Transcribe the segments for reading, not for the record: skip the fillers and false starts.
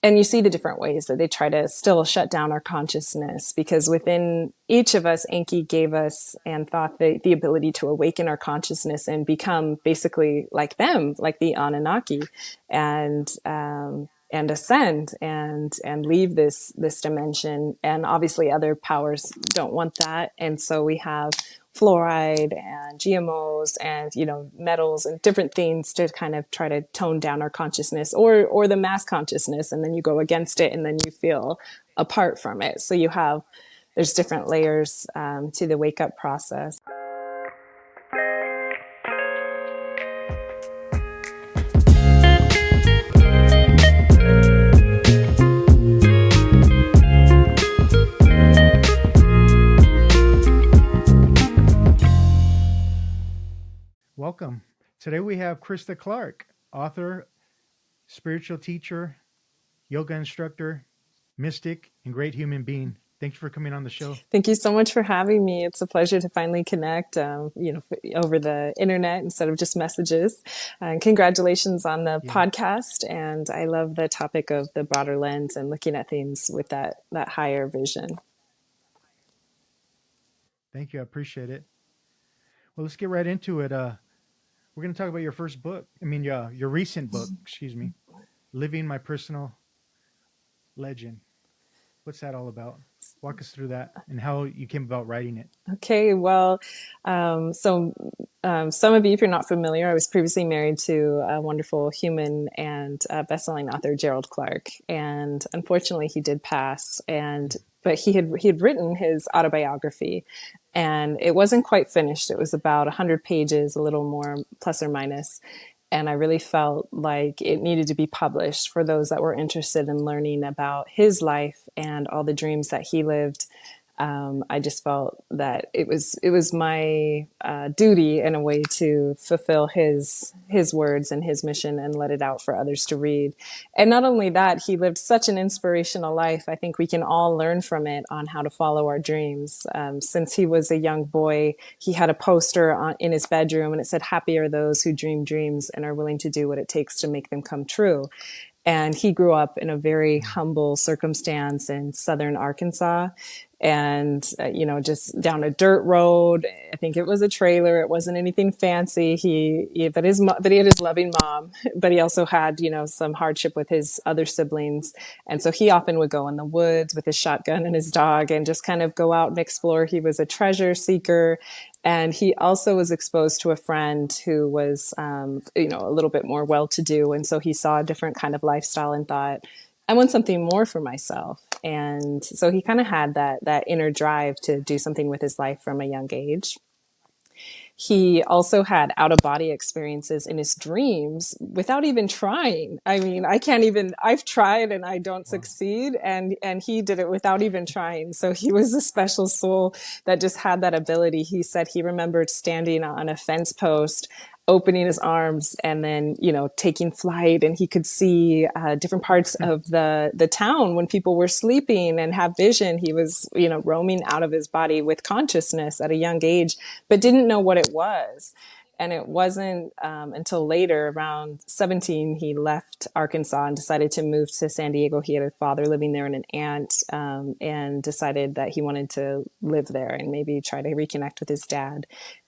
and you see the different ways that they try to still shut down our consciousness, because within each of us, Enki gave us and thought the ability to awaken our consciousness and become basically like them, like the Anunnaki, and ascend and leave this dimension. And obviously other powers don't want that. And so we have fluoride and GMOs and, you know, metals and different things to kind of try to tone down our consciousness, or the mass consciousness. And then you go against it and then you feel apart from it. So there's different layers to the wake up process. Welcome. Today we have Christa Clark, author, spiritual teacher, yoga instructor, mystic, and great human being. Thanks for coming on the show. Thank you so much for having me. It's a pleasure to finally connect, over the internet instead of just messages. And congratulations on the podcast. And I love the topic of the broader lens and looking at things with that higher vision. Thank you. I appreciate it. Well, let's get right into it. We're going to talk about your first book. Your recent book, Living My Personal Legend. What's that all about? Walk us through that and how you came about writing it. Okay, well, some of you, if you're not familiar, I was previously married to a wonderful human and best-selling author, Gerald Clark, and unfortunately, he did pass. But he had written his autobiography, and it wasn't quite finished. It was about 100 pages, a little more, plus or minus. And I really felt like it needed to be published for those that were interested in learning about his life and all the dreams that he lived. I just felt that it was my duty in a way to fulfill his words and his mission and let it out for others to read. And not only that, he lived such an inspirational life. I think we can all learn from it on how to follow our dreams. Since he was a young boy, he had a poster in his bedroom, and it said, "Happy are those who dream dreams and are willing to do what it takes to make them come true." And he grew up in a very humble circumstance in southern Arkansas, and just down a dirt road. I think it was a trailer. It wasn't anything fancy. But he had his loving mom, but he also had some hardship with his other siblings, and so he often would go in the woods with his shotgun and his dog and just kind of go out and explore. He was a treasure seeker. And he also was exposed to a friend who was, a little bit more well-to-do. And so he saw a different kind of lifestyle and thought, I want something more for myself. And so he kind of had that inner drive to do something with his life from a young age. He also had out-of-body experiences in his dreams without even trying. I mean, I've tried and I don't succeed. And he did it without even trying. So he was a special soul that just had that ability. He said he remembered standing on a fence post, opening his arms, and then, taking flight, and he could see different parts of the town when people were sleeping and have vision. He was, roaming out of his body with consciousness at a young age, but didn't know what it was. And it wasn't until later, around 17, he left Arkansas and decided to move to San Diego. He had a father living there and an aunt, and decided that he wanted to live there and maybe try to reconnect with his dad.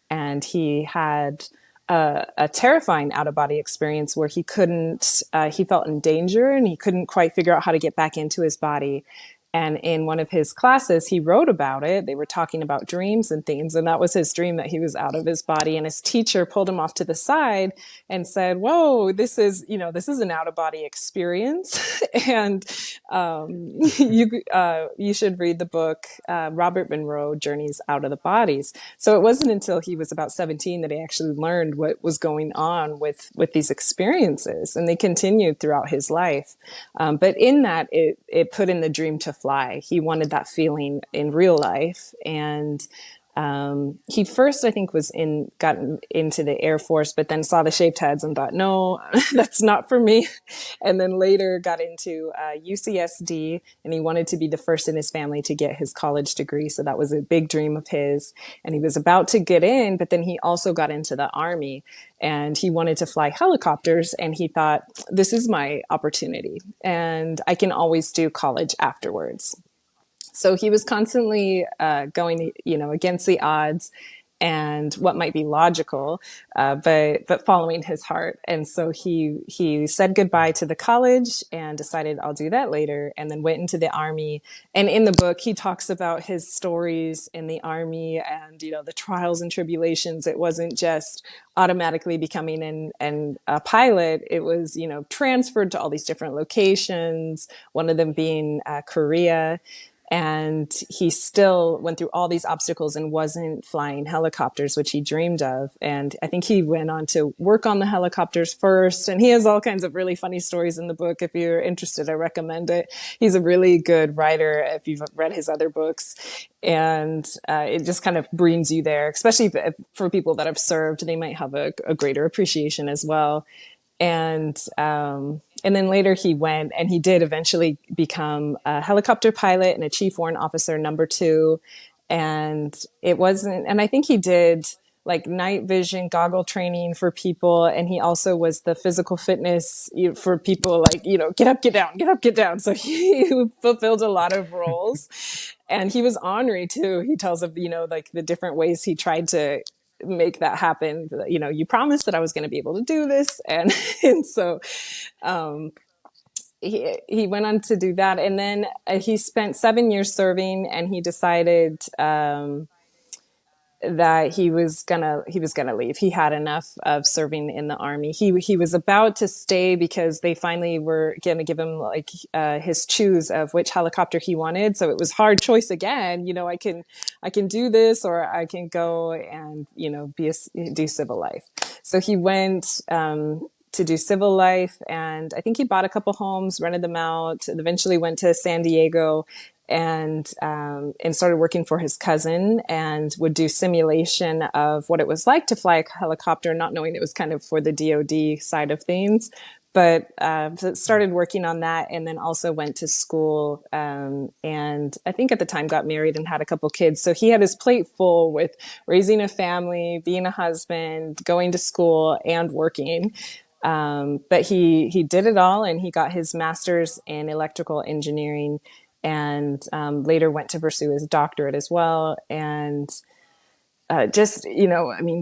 And he had a terrifying out-of-body experience where he felt in danger and he couldn't quite figure out how to get back into his body. And in one of his classes, he wrote about it. They were talking about dreams and things. And that was his dream, that he was out of his body. And his teacher pulled him off to the side and said, "Whoa, this is an out-of-body experience." And you should read the book, Robert Monroe, Journeys Out of the Bodies. So it wasn't until he was about 17 that he actually learned what was going on with these experiences. And they continued throughout his life. But in that, it put in the dream to fly. He wanted that feeling in real life. And He first, I think, got into the Air Force, but then saw the shaved heads and thought, no, that's not for me. And then later got into UCSD, and he wanted to be the first in his family to get his college degree. So that was a big dream of his. And he was about to get in, but then he also got into the Army, and he wanted to fly helicopters. And he thought, this is my opportunity, and I can always do college afterwards. So he was constantly going, against the odds and what might be logical, but following his heart. And so he said goodbye to the college and decided I'll do that later, and then went into the Army. And in the book, he talks about his stories in the Army and the trials and tribulations. It wasn't just automatically becoming a pilot. It was transferred to all these different locations. One of them being Korea. And he still went through all these obstacles and wasn't flying helicopters, which he dreamed of. And I think he went on to work on the helicopters first. And he has all kinds of really funny stories in the book. If you're interested, I recommend it. He's a really good writer if you've read his other books. And it just kind of brings you there, especially for people that have served. They might have a greater appreciation as well. And then later he went, and he did eventually become a helicopter pilot and a chief warrant officer #2. And I think he did like night vision goggle training for people. And he also was the physical fitness for people, like, get up, get down, get up, get down. So he fulfilled a lot of roles. And he was ornery too. He tells of, like the different ways he tried to make that happen. You promised that I was going to be able to do this. And so he went on to do that. And then he spent 7 years serving, and he decided that he was gonna leave. He had enough of serving in the Army. He was about to stay because they finally were gonna give him like his choose of which helicopter he wanted. So it was hard choice again. I can do this, or I can go and do civil life. So he went to do civil life, and I think he bought a couple homes, rented them out. Eventually went to San Diego and started working for his cousin, and would do simulation of what it was like to fly a helicopter, not knowing it was kind of for the DoD side of things. But started working on that, and then also went to school, and I think at the time got married and had a couple kids. So he had his plate full with raising a family, being a husband, going to school, and working. But he did it all, and he got his master's in electrical engineering, and later went to pursue his doctorate as well. And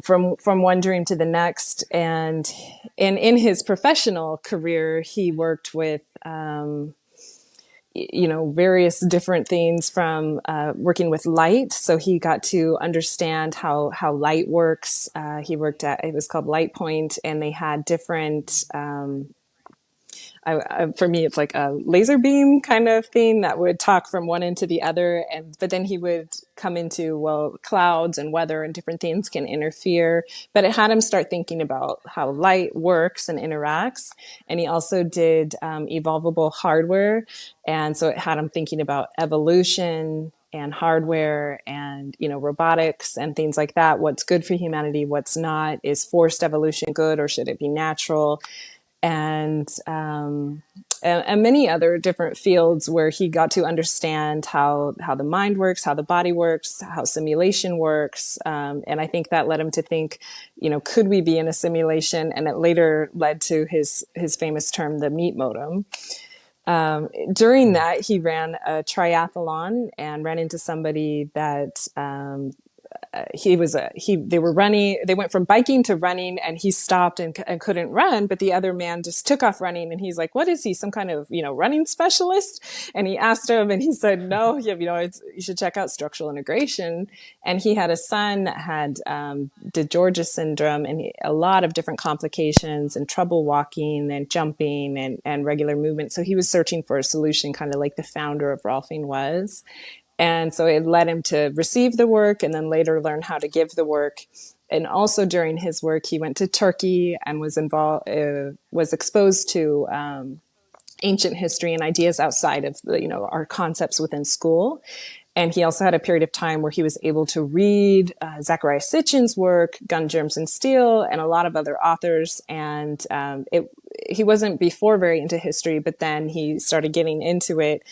from one dream to the next. And in his professional career, he worked with various different things, from working with light. So he got to understand how light works. He worked it was called Light Point, and they had different for me, it's like a laser beam kind of thing that would talk from one end to the other. But then he would come into, well, clouds and weather and different things can interfere. But it had him start thinking about how light works and interacts. And he also did evolvable hardware. And so it had him thinking about evolution and hardware and, robotics and things like that. What's good for humanity, what's not. Is forced evolution good, or should it be natural? And many other different fields where he got to understand how the mind works, how the body works, how simulation works. And I think that led him to think, could we be in a simulation? And it later led to his famous term, the meat modem. During that, he ran a triathlon and ran into somebody that they went from biking to running, and he stopped and couldn't run, but the other man just took off running. And he's like, what is he, some kind of running specialist? And he asked him, and he said, no, you should check out structural integration. And he had a son that had DeGeorge syndrome, and a lot of different complications and trouble walking and jumping and regular movement. So he was searching for a solution, kind of like the founder of Rolfing was. And so it led him to receive the work, and then later learn how to give the work. And also during his work, he went to Turkey and was exposed to ancient history and ideas outside of our concepts within school. And he also had a period of time where he was able to read Zachariah Sitchin's work, Gun, Germs, and Steel, and a lot of other authors. And he wasn't before very into history, but then he started getting into it.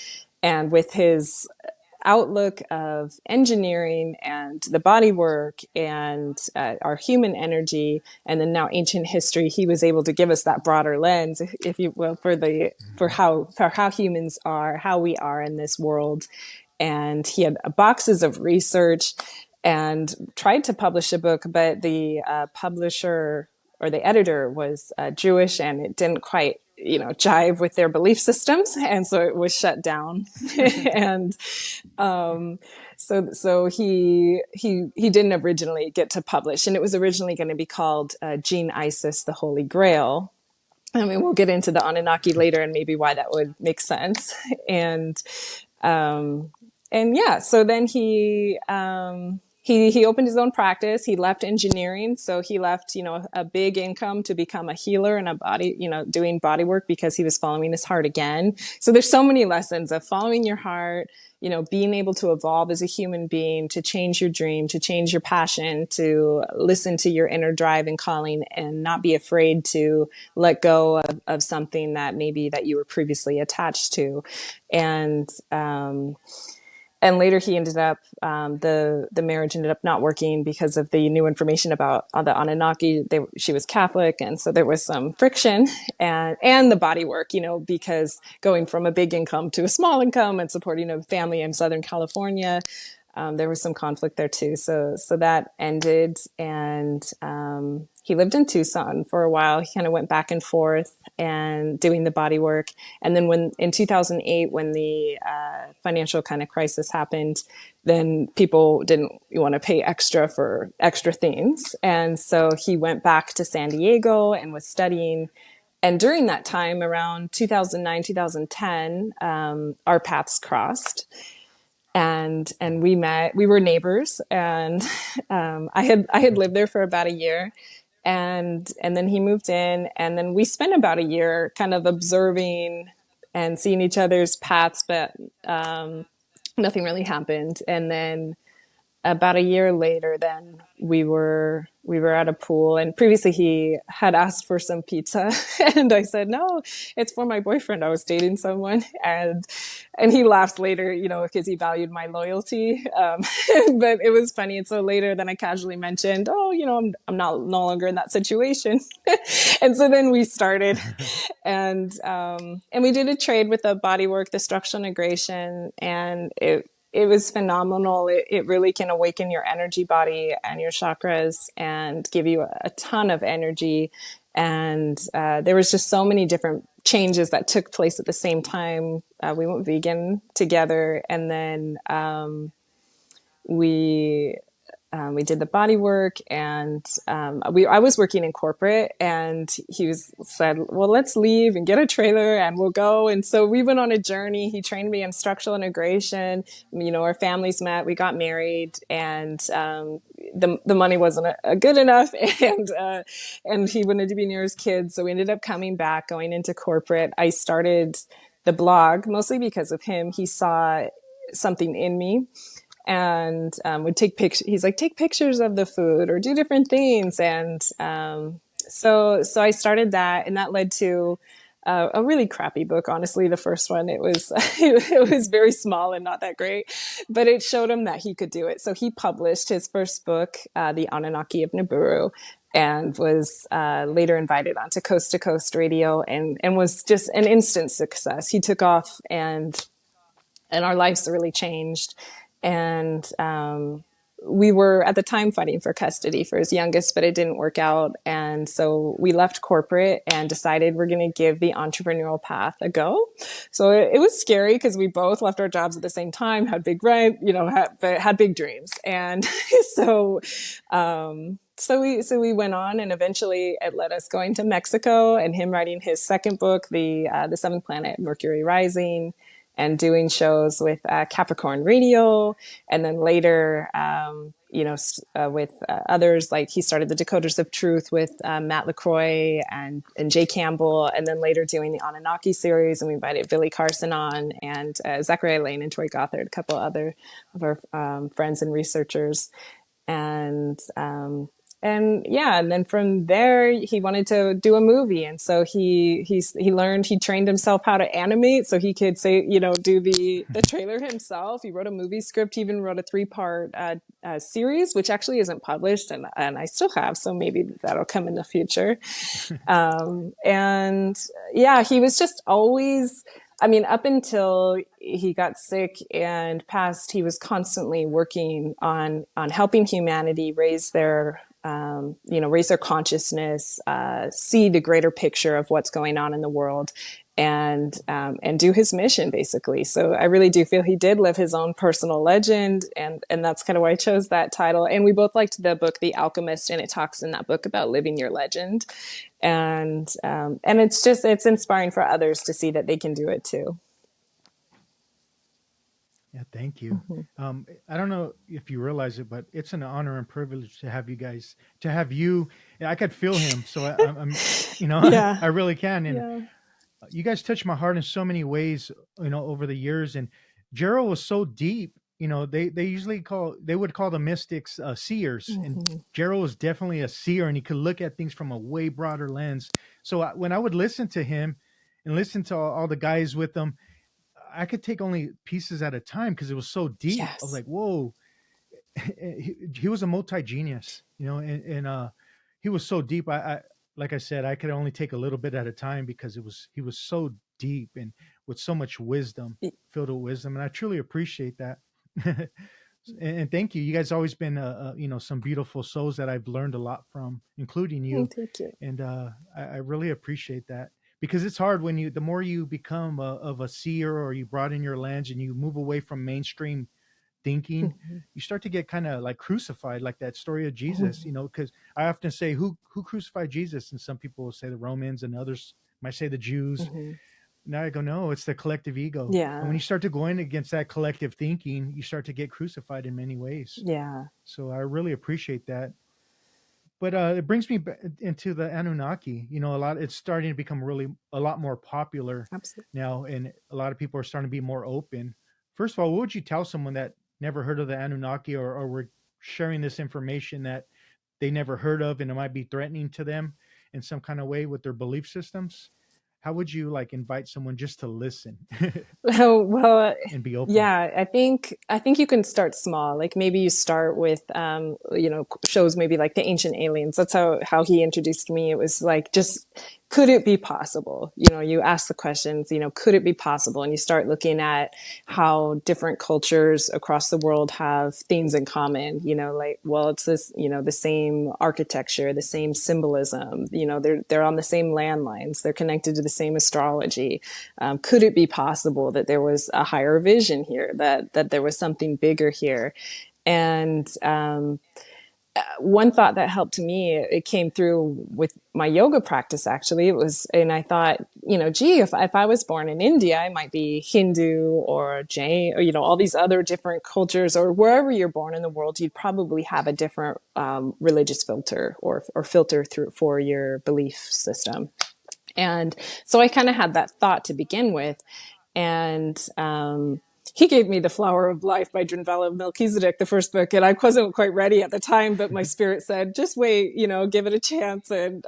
And with his outlook of engineering and the body work and our human energy, and then now ancient history, he was able to give us that broader lens, if you will, for how humans are, how we are in this world. And he had boxes of research and tried to publish a book, but the publisher or the editor was Jewish, and it didn't quite, jive with their belief systems, and so it was shut down. And so he didn't originally get to publish, and it was originally going to be called Gene Isis, the Holy Grail. I mean, we'll get into the Anunnaki later and maybe why that would make sense. And um, and yeah, so then he opened his own practice. He left engineering, so he left a big income to become a healer and a body, doing body work, because he was following his heart again. So there's so many lessons of following your heart, being able to evolve as a human being, to change your dream, to change your passion, to listen to your inner drive and calling, and not be afraid to let go of something that maybe that you were previously attached to. And later he ended up, the marriage ended up not working because of the new information about the Anunnaki. She was Catholic, and so there was some friction, and the body work, because going from a big income to a small income and supporting a family in Southern California, there was some conflict there too. So that ended, and he lived in Tucson for a while. He kind of went back and forth and doing the body work. And then in 2008, when the financial kind of crisis happened, then people didn't want to pay extra for extra things. And so he went back to San Diego and was studying. And during that time, around 2009, 2010, our paths crossed. And we met. We were neighbors, and I had lived there for about a year, and then he moved in, and then we spent about a year kind of observing and seeing each other's paths, but nothing really happened. And then about a year later, then we were at a pool, and previously he had asked for some pizza, and I said no, it's for my boyfriend. I was dating someone, and he laughed later, because he valued my loyalty. But it was funny. And so later, then I casually mentioned, oh, I'm not no longer in that situation. And so then we started, and we did a trade with the bodywork, the structural integration, and it was phenomenal. It really can awaken your energy body and your chakras and give you a ton of energy. And there was just so many different changes that took place at the same time. We went vegan together, and then we did the body work, and I was working in corporate, and he said, well, let's leave and get a trailer and we'll go. And so we went on a journey. He trained me in structural integration. Our families met, we got married, and the money wasn't good enough, and he wanted to be near his kids. So we ended up coming back, going into corporate. I started the blog mostly because of him. He saw something in me, and would take pictures. He's like, take pictures of the food or do different things. And so I started that, and that led to a really crappy book. Honestly, the first one, it was it was very small and not that great, but it showed him that he could do it. So he published his first book, The Anunnaki of Nibiru, and was later invited onto Coast to Coast Radio, and was just an instant success. He took off, and our lives really changed. And we were at the time fighting for custody for his youngest, but it didn't work out. And so we left corporate and decided we're going to give the entrepreneurial path a go. So it was scary because we both left our jobs at the same time, had big rent, but had big dreams. And so we went on, and eventually it led us going to Mexico and him writing his second book, the Seventh Planet, Mercury Rising. and doing shows with Capricorn Radio, and then later, with others, like he started the Decoders of Truth with Matt LaCroix and Jay Campbell, and then later doing the Anunnaki series, and we invited Billy Carson on, and Zachariah Lane and Troy Gothard, a couple other of our friends and researchers. And yeah, and then from there he wanted to do a movie, and so he trained himself how to animate so he could do the trailer himself. He wrote a movie script. He even wrote a 3-part series, which actually isn't published, and I still have, so maybe that'll come in the future. And yeah, he was just always, I mean, up until he got sick and passed, he was constantly working on helping humanity raise their consciousness, see the greater picture of what's going on in the world, and do his mission, basically. So I really do feel he did live his own personal legend, and that's kind of why I chose that title. And we both liked the book The Alchemist, and it talks in that book about living your legend, and it's inspiring for others to see that they can do it too. Yeah, thank you. I don't know if you realize it, but it's an honor and privilege to have you guys, to have you. I could feel him, so I'm Yeah. I really can. And Yeah. you guys touched my heart in so many ways, over the years. And Gerald was so deep. They would call the mystics seers, and Gerald was definitely a seer, and he could look at things from a way broader lens. So when I would listen to him and listen to all the guys with him, I could take only pieces at a time because it was so deep. I was Yes. like, whoa. He was a multi-genius, and he was so deep. I like I said, I could only take a little bit at a time because he was so deep and with so much wisdom, filled with wisdom, and I truly appreciate that. And thank you. You guys always been some beautiful souls that I've learned a lot from, including you. Thank you. And I really appreciate that, because it's hard when the more you become of a seer, or you broaden your lens and you move away from mainstream thinking, you start to get kind of like crucified, like that story of Jesus, because I often say, who crucified Jesus? And some people will say the Romans, and others might say the Jews. Now I go, no, it's the collective ego. Yeah. And when you start to go in against that collective thinking, you start to get crucified in many ways. Yeah. So I really appreciate that. But it brings me into the Anunnaki. It's starting to become really a lot more popular. Absolutely. Now, and a lot of people are starting to be more open. First of all, what would you tell someone that never heard of the Anunnaki, or we're sharing this information that they never heard of, and it might be threatening to them in some kind of way with their belief systems? How would you invite someone just to listen Well, and be open? yeah, I think you can start small. Like maybe you start with shows maybe like the Ancient Aliens. That's how he introduced me. It was like, just, could it be possible? You ask the questions, could it be possible? And you start looking at how different cultures across the world have things in common, it's this, the same architecture, the same symbolism, they're on the same landlines, they're connected to the same astrology. Could it be possible that there was a higher vision here, that there was something bigger here? And one thought that helped me, it came through with my yoga practice, actually. And I thought, gee, if I was born in India, I might be Hindu or Jain, or, all these other different cultures, or wherever you're born in the world, you'd probably have a different religious filter or filter through for your belief system. And so I kind of had that thought to begin with. And he gave me The Flower of Life by Drinvalo Melchizedek, the first book, and I wasn't quite ready at the time, but my spirit said, just wait, give it a chance. And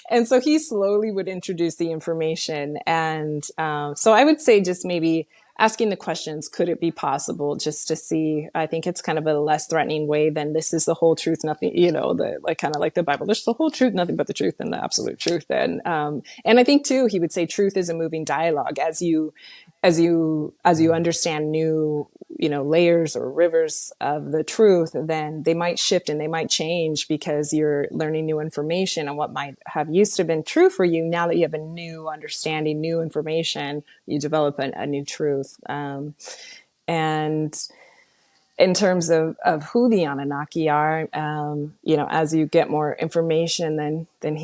and so he slowly would introduce the information. And so I would say just maybe asking the questions, could it be possible, just to see. I think it's kind of a less threatening way than this is the whole truth, nothing, kind of like the Bible, there's the whole truth, nothing but the truth, and the absolute truth. And I think too, he would say truth is a moving dialogue. As you understand new, layers or rivers of the truth, then they might shift and they might change, because you're learning new information, and what might have used to have been true for you, now that you have a new understanding, new information, you develop a new truth. And in terms of who the Anunnaki are, as you get more information, then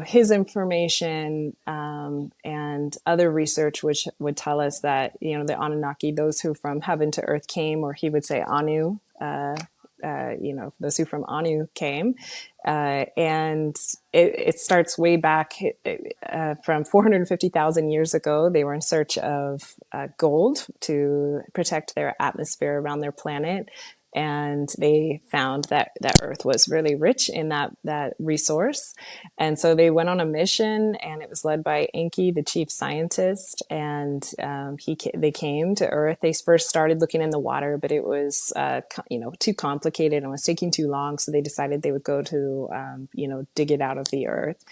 his information, and other research, which would tell us that, the Anunnaki, those who from heaven to earth came, or he would say Anu, those who from Anu came. And it starts way back from 450,000 years ago. They were in search of gold to protect their atmosphere around their planet. And they found that Earth was really rich in that resource. And so they went on a mission, and it was led by Enki, the chief scientist. And they came to Earth. They first started looking in the water, but it was too complicated and was taking too long. So they decided they would go to dig it out of the earth.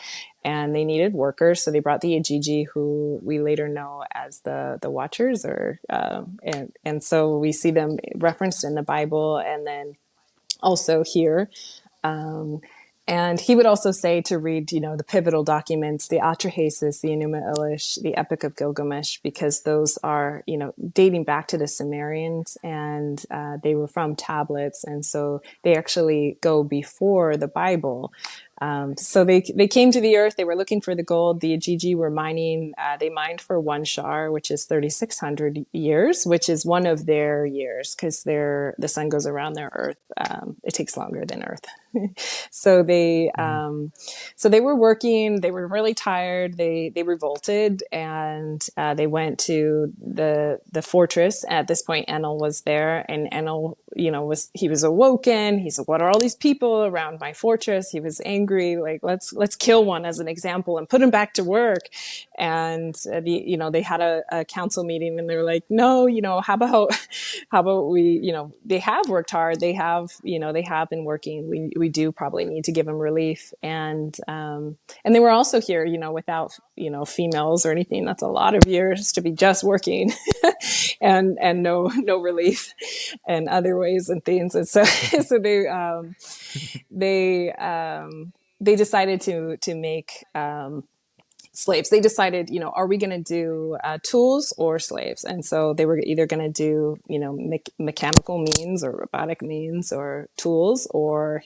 And they needed workers, so they brought the Ajiji, who we later know as the Watchers, and so we see them referenced in the Bible, and then also here. Um, and he would also say to read, the pivotal documents, the Atrahasis, the Enuma Elish, the Epic of Gilgamesh, because those are, dating back to the Sumerians, and they were from tablets, and so they actually go before the Bible. So they came to the earth. They were looking for the gold. The Ajiji were mining. They mined for one shar, which is 3,600 years, which is one of their years, because the sun goes around their earth. It takes longer than Earth. So they were working. They were really tired. They revolted, and they went to the fortress. At this point, Enel was there, and Enel, he was awoken. He said, "What are all these people around my fortress?" He was angry. Like, let's kill one as an example and put him back to work. And they had a council meeting, and they were like, "No, how about we, they have worked hard. They have been working. We do probably need to give them relief." And they were also here, without, females or anything. That's a lot of years to be just working and no relief and other ways and things. And so, so they decided to make, slaves. They decided, are we going to do tools or slaves? And so they were either going to do, mechanical means or robotic means or tools, or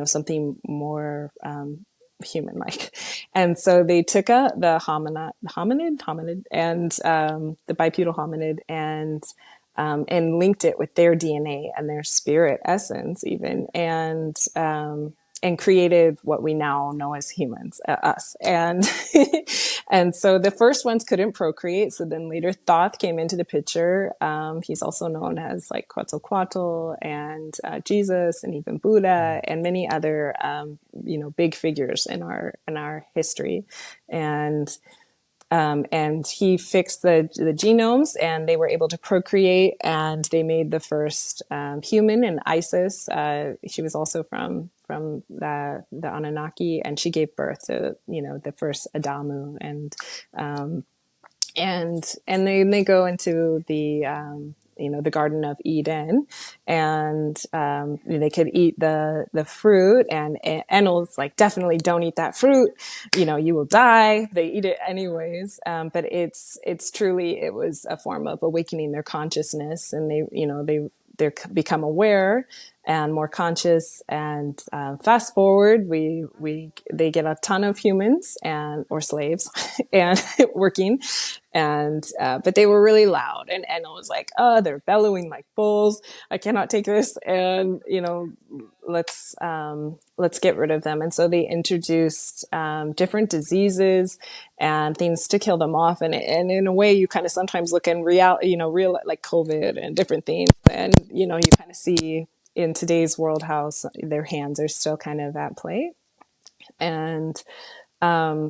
something more human-like. And so they took the hominid, and the bipedal hominid, and linked it with their DNA and their spirit essence, even, and created what we now know as humans, us. And and so the first ones couldn't procreate. So then later Thoth came into the picture. He's also known as like Quetzalcoatl and Jesus, and even Buddha, and many other big figures in our history. And he fixed the genomes, and they were able to procreate, and they made the first human. And Isis, she was also from the Anunnaki, and she gave birth to the first Adamu, and then they go into the Garden of Eden, and they could eat the fruit, and Enel's like, definitely don't eat that fruit, you will die. They eat it anyways, but it's truly, it was a form of awakening their consciousness, and they become aware and more conscious. And fast forward, they get a ton of humans or slaves and working, and but they were really loud, and Enel was like, "Oh, they're bellowing like bulls. I cannot take this, and let's get rid of them." And so they introduced different diseases and things to kill them off. And in a way, you kind of sometimes look in real like COVID and different things, and you kind of see in today's world how their hands are still kind of at play. And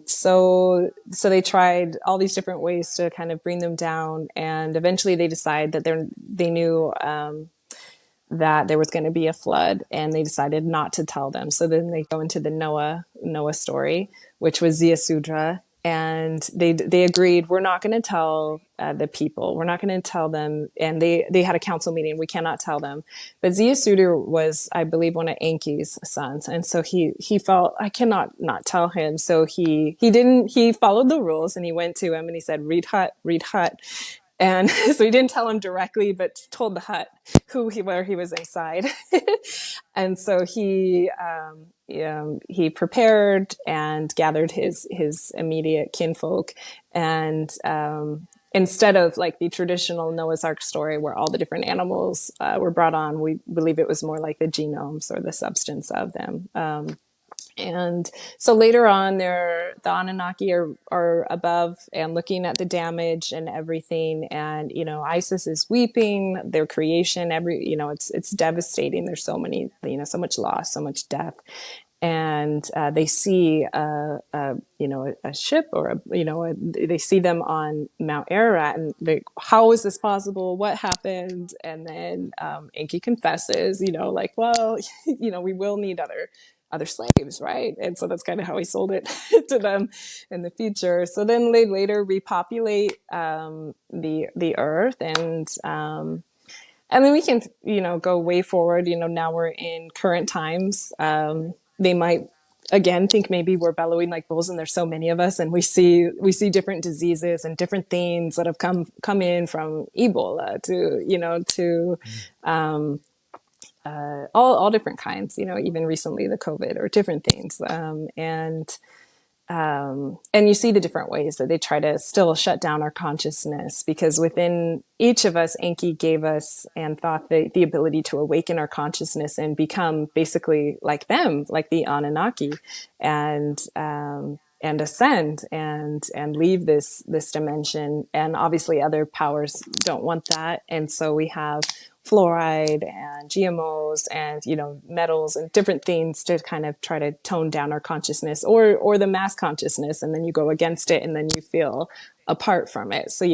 so they tried all these different ways to kind of bring them down, and eventually they decide that they knew that there was going to be a flood, and they decided not to tell them. So then they go into the Noah story, which was Ziasudra, and they agreed, we're not going to tell the people, we're not going to tell them. And they had a council meeting, we cannot tell them. But Ziasudra was, I believe, one of Enki's sons, and so he felt, I cannot not tell him. So he followed the rules, and he went to him and he said, read Hut, And so he didn't tell him directly, but told the hut where he was inside. And so he prepared and gathered his immediate kinfolk, and instead of like the traditional Noah's Ark story where all the different animals were brought on, we believe it was more like the genomes or the substance of them. And so later on, the Anunnaki are above and looking at the damage and everything. And, Isis is weeping their creation. It's devastating. There's so many, so much loss, so much death. And they see a ship, or they see them on Mount Ararat, and how is this possible? What happened? And then Enki confesses, like, well, we will need other slaves, right? And so that's kind of how he sold it to them in the future. So then they later repopulate the earth, and then we can, go way forward. Now we're in current times. They might again think maybe we're bellowing like bulls, and there's so many of us, and we see different diseases and different things that have come in from Ebola to all different kinds. Even recently the COVID or different things, and you see the different ways that they try to still shut down our consciousness, because within each of us, Enki gave us and thought the ability to awaken our consciousness and become basically like them, like the Anunnaki, and ascend and leave this dimension. And obviously other powers don't want that. And so we have fluoride and GMOs and metals and different things to kind of try to tone down our consciousness, or the mass consciousness, and then you go against it and then you feel apart from it. So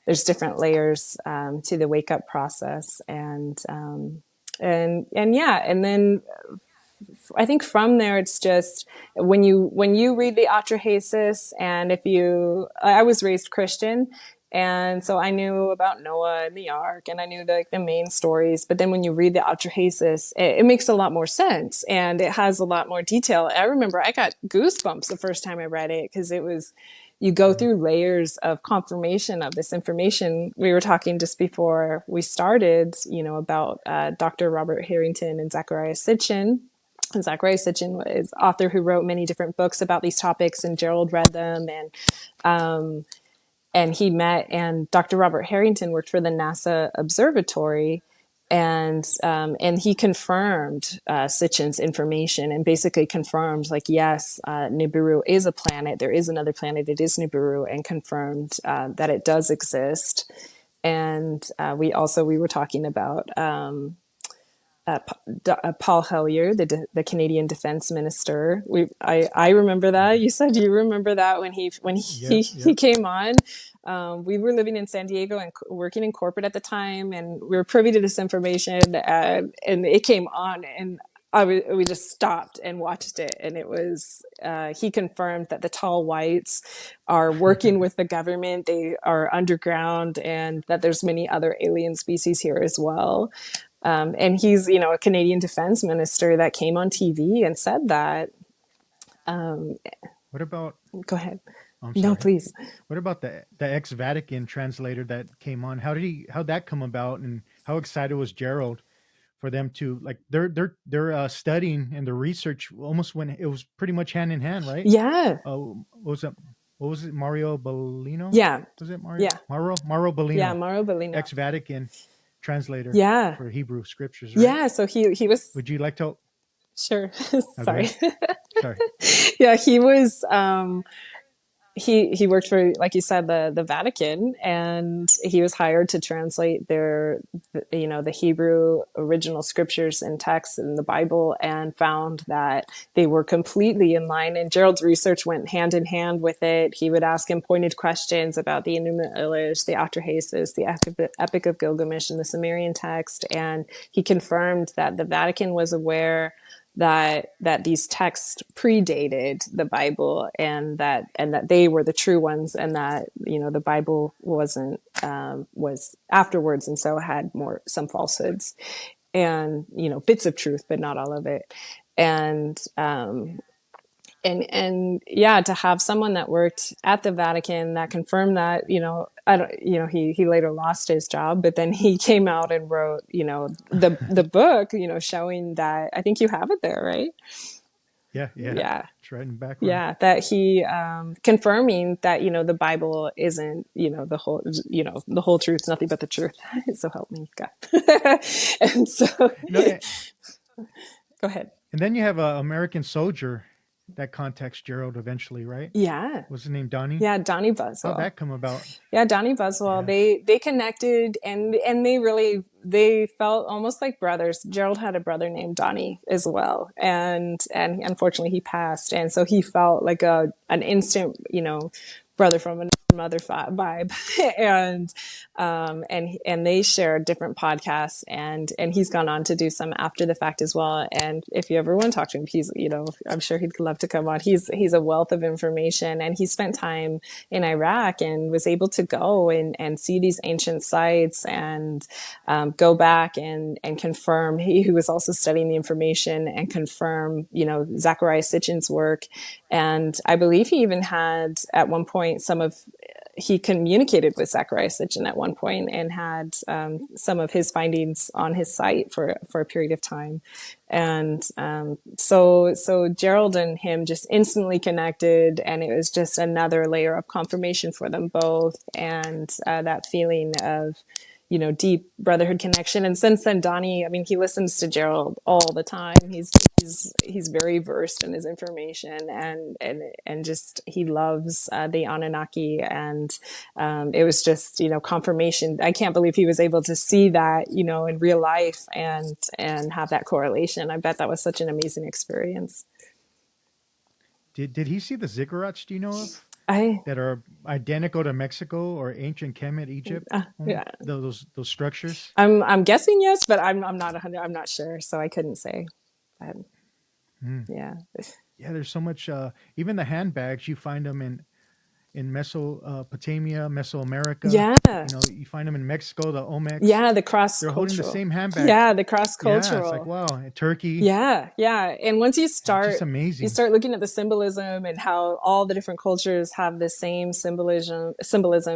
there's different layers to the wake up process, and then I think from there it's just when you read the Atrahasis, and I was raised Christian, and so I knew about Noah and the Ark, and I knew the main stories. But then when you read the Atrahasis, it makes a lot more sense, and it has a lot more detail. I remember I got goosebumps the first time I read it, because you go through layers of confirmation of this information. We were talking just before we started, about Dr. Robert Harrington and Zachariah Sitchin. And Zachariah Sitchin is an author who wrote many different books about these topics, and Gerald read them, and he met, and Dr. Robert Harrington worked for the NASA observatory, and he confirmed Sitchin's information, and basically confirmed, like, yes, Nibiru is a planet. There is another planet. It is Nibiru, and confirmed that it does exist. And we were talking about Paul Hellyer, the Canadian Defense Minister. I remember that. You said you remember that when he came on. We were living in San Diego and working in corporate at the time, and we were privy to this information, and it came on, and we just stopped and watched it, and it was he confirmed that the tall whites are working with the government. They are underground, and that there's many other alien species here as well. And he's, a Canadian defense minister that came on TV and said that. What about? Go ahead. I'm No, sorry. please. What about the ex-Vatican translator that came on? How'd that come about, and how excited was Gerald for them to, like, they're studying, and the research almost when it was pretty much hand in hand, right? Yeah. What was it? Mario Bellino? Yeah. Was it Mario? Yeah. Mauro Bellino. Yeah, Mauro Bellino. Ex-Vatican translator. Yeah. For Hebrew scriptures, right? Yeah. So he was. Would you like to? Sure. Okay. Sorry. Sorry. Yeah, he was. He worked for, like you said, the Vatican, and he was hired to translate the Hebrew original scriptures and texts in the Bible, and found that they were completely in line. And Gerald's research went hand in hand with it. He would ask him pointed questions about the Enuma Elish, the Atrahasis, the Epic of Gilgamesh, and the Sumerian text, and he confirmed that the Vatican was aware that these texts predated the Bible, and that they were the true ones, and that the Bible wasn't was afterwards, and so had some falsehoods, and bits of truth, but not all of it. And and yeah, to have someone that worked at the Vatican that confirmed that, I don't, he later lost his job, but then he came out and wrote, the book, showing that. I think you have it there, right? Yeah, yeah. Yeah. It's right in the background. Yeah, that he confirming that the Bible isn't the whole truth, nothing but the truth. So help me God. And so No, go ahead. and then you have a American soldier that contacts Gerald eventually, right? Yeah, What's his name? Donnie. yeah, Donnie How'd Buswell. that come about? Yeah, Donnie Buswell. Yeah. They connected, and they felt almost like brothers. Gerald had a brother named Donnie as well, and unfortunately he passed, and so he felt like an instant brother from another mother vibe. And they share different podcasts, and he's gone on to do some after the fact as well. And if you ever want to talk to him, he's I'm sure he'd love to come on. He's a wealth of information, and he spent time in Iraq and was able to go and see these ancient sites and go back and confirm. He who was also studying the information and confirm, Zachariah Sitchin's work. And I believe he even had at one point he communicated with Zachariah Sitchin at one point and had some of his findings on his site for a period of time. And so Gerald and him just instantly connected, and it was just another layer of confirmation for them both, and that feeling of deep brotherhood connection. And since then, Donnie, I mean, he listens to Gerald all the time. He's very versed in his information, and just he loves the Anunnaki. And it was just confirmation. I can't believe he was able to see that in real life and have that correlation. I bet that was such an amazing experience. Did he see the ziggurats? Do you know of I that are identical to Mexico or ancient Kemet, Egypt? Yeah, Those structures. I'm guessing yes, but I'm not 100. I'm not sure, so I couldn't say. Um, Mm. yeah. Yeah, there's so much. Even the handbags, you find them in Mesopotamia, Mesoamerica. Yeah. You find them in Mexico, the Olmecs. Yeah, the cross They're holding the cultural. same handbags. Yeah, the cross Yeah, it's like cultural. wow, in Turkey. Yeah, yeah. And once It's just you amazing. start looking at the symbolism and how all the different cultures have the same symbolism,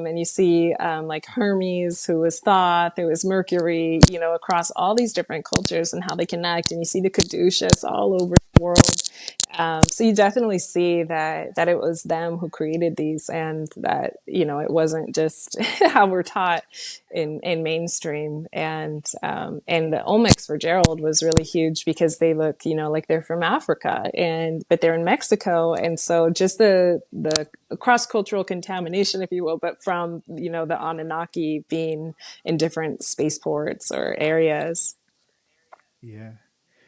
and you see like Hermes, who was Thoth, who was Mercury, across all these different cultures and how they connect, and you see the caduceus all over the world. So you definitely see that it was them who created these, and that it wasn't just how we're taught in mainstream. And the Olmecs for Gerald was really huge because they look like they're from Africa, but they're in Mexico, and so just the cross cultural contamination, if you will, but from the Anunnaki being in different spaceports or areas. Yeah.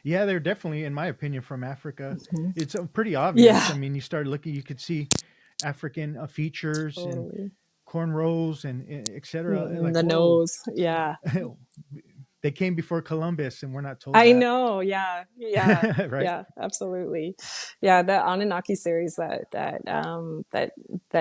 Yeah, they're definitely, in my opinion, from Africa. Mhm. It's pretty obvious. I Yeah, mean, you start looking, you could see African features and totally. cornrows and etc. And like, The whoa, nose, yeah. they came before Columbus, and we're not told I that, know. Yeah. Yeah. right? Yeah. Absolutely. Yeah. The Anunnaki series that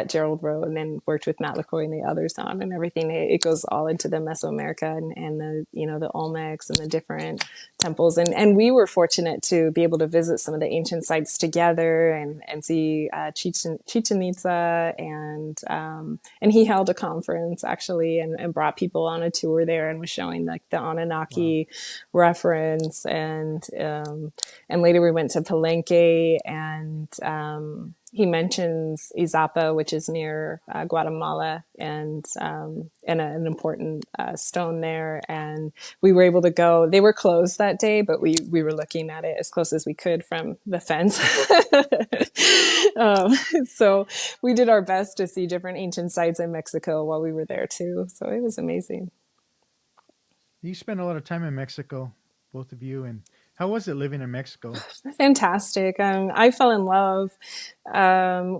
Gerald wrote and then worked with Matt LaCroix and the others on and everything. It goes all into the Mesoamerica and the, the Olmecs and the different temples. And we were fortunate to be able to visit some of the ancient sites together and see Chichen Itza. And he held a conference actually and brought people on a tour there and was showing like the Wow. Anunnaki reference, and later we went to Palenque, and he mentions Izapa, which is near Guatemala, and an important stone there. And we were able to go. They were closed that day, but we were looking at it as close as we could from the fence. um, so we did our best to see different ancient sites in Mexico while we were there too. So it was amazing. You spent a lot of time in Mexico, both of you, and how was it living in Mexico? Fantastic. I fell in love.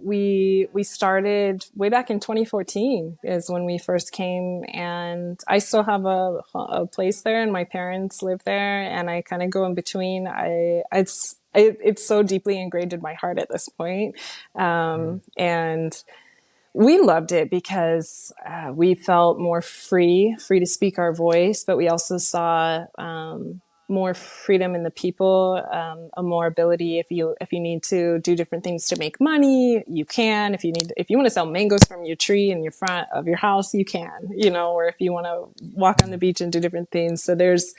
We started way back in 2014 is when we first came, and I still have a place there, and my parents live there, and I kind of go in between. It's so deeply ingrained in my heart at this point, Mm. and we loved it because we felt more free to speak our voice, but we also saw more freedom in the people, a more ability. If you need to do different things to make money, you can. If you want to sell mangoes from your tree in your front of your house, you can. Or if you want to walk on the beach and do different things. So there's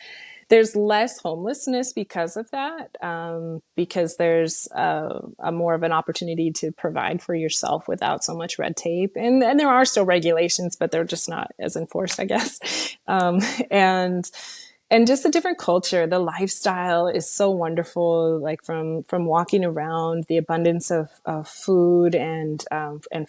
less homelessness because of that, because there's a more of an opportunity to provide for yourself without so much red tape. And there are still regulations, but they're just not as enforced, I guess. And just a different culture. The lifestyle is so wonderful, like from walking around, the abundance of food and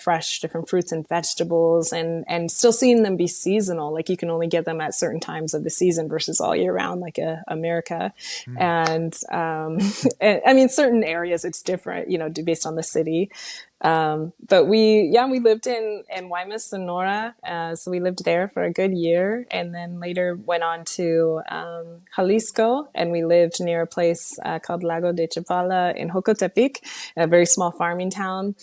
fresh different fruits and vegetables, and still seeing them be seasonal. Like you can only get them at certain times of the season versus all year round, like America. Mm. And, and I mean, certain areas it's different, based on the city. But we lived in Guaymas, Sonora. So we lived there for a good year, and then later went on to Jalisco, and we lived near a place called Lago de Chapala in Jocotepic, a very small farming town.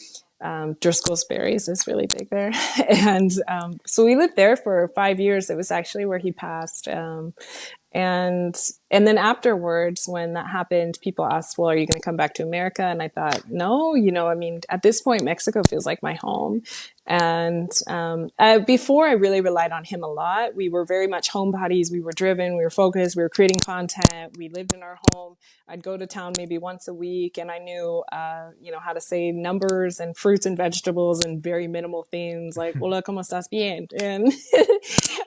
Driscoll's Berries is really big there. And so we lived there for 5 years. It was actually where he passed. And then afterwards, when that happened, people asked, well, are you going to come back to America? And I thought, no, I mean, at this point, Mexico feels like my home. And before, I really relied on him a lot. We were very much homebodies. We were driven. We were focused. We were creating content. We lived in our home. I'd go to town maybe once a week, and I knew, how to say numbers and fruits and vegetables and very minimal things like "Hola, cómo estás bien?"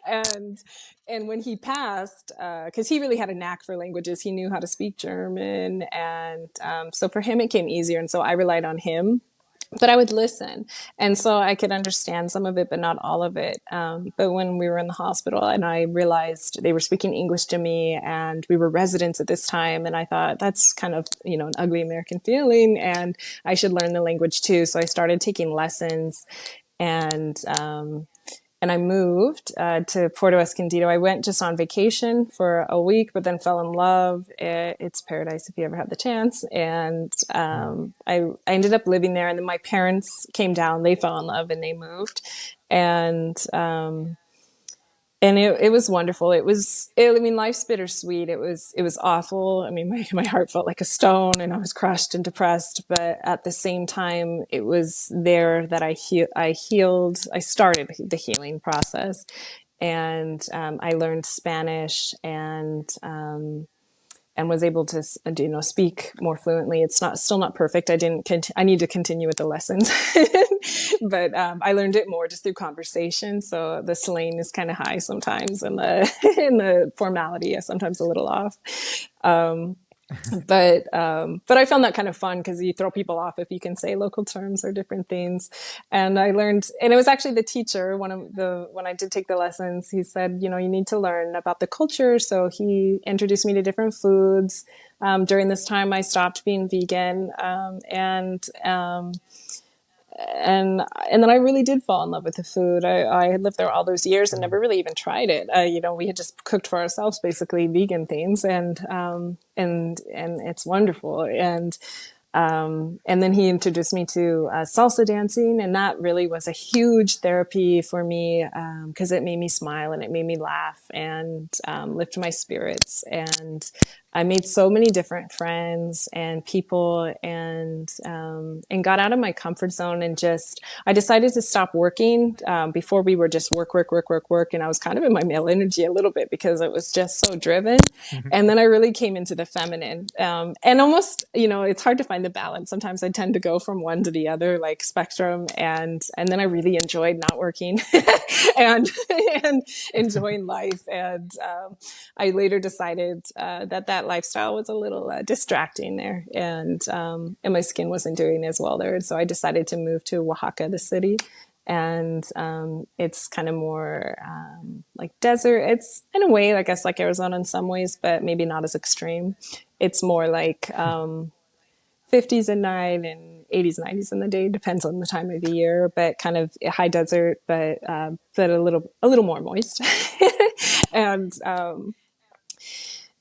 and and when he passed, because he really had a knack for languages, he knew how to speak German, and so for him it came easier, and so I relied on him. But I would listen, and so I could understand some of it, but not all of it. But when we were in the hospital, and I realized they were speaking English to me, and we were residents at this time, and I thought that's kind of an ugly American feeling, and I should learn the language too. So I started taking lessons, and I moved to Puerto Escondido. I went just on vacation for a week, but then fell in love. It's paradise if you ever have the chance. And Mm. I ended up living there. And then my parents came down. They fell in love and they moved. And it was wonderful. I mean, life's bittersweet. It was awful. I mean, my heart felt like a stone, and I was crushed and depressed. But at the same time, it was there that I healed. I started the healing process, and I learned Spanish, and was able to speak more fluently. It's still not perfect. I need to continue with the lessons, but I learned it more just through conversation. So the slang is kind of high sometimes, and the and the formality is sometimes a little off. Um, but I found that kind of fun because you throw people off if you can say local terms or different things. And I learned, and it was actually the teacher, when I did take the lessons, he said, you need to learn about the culture. So he introduced me to different foods. During this time, I stopped being vegan, and then I really did fall in love with the food. I had lived there all those years and Mm. never really even tried it. We had just cooked for ourselves, basically vegan things, and it's wonderful. And then he introduced me to salsa dancing, and that really was a huge therapy for me because it made me smile and it made me laugh and lift my spirits. And I made so many different friends and people, and got out of my comfort zone, and just I decided to stop working. Before we were just work, work, work, work, work, and I was kind of in my male energy a little bit because it was just so driven. And then I really came into the feminine, and almost, it's hard to find the balance. Sometimes I tend to go from one to the other, like spectrum, and then I really enjoyed not working and and enjoying life. And I later decided that lifestyle was a little distracting there, and my skin wasn't doing as well there. So I decided to move to Oaxaca, the city. And it's kind of more like desert. It's in a way, I guess, like Arizona in some ways, but maybe not as extreme. It's more like 50s at night and 80s, 90s in the day. Depends on the time of the year, but kind of high desert, but a little more moist. And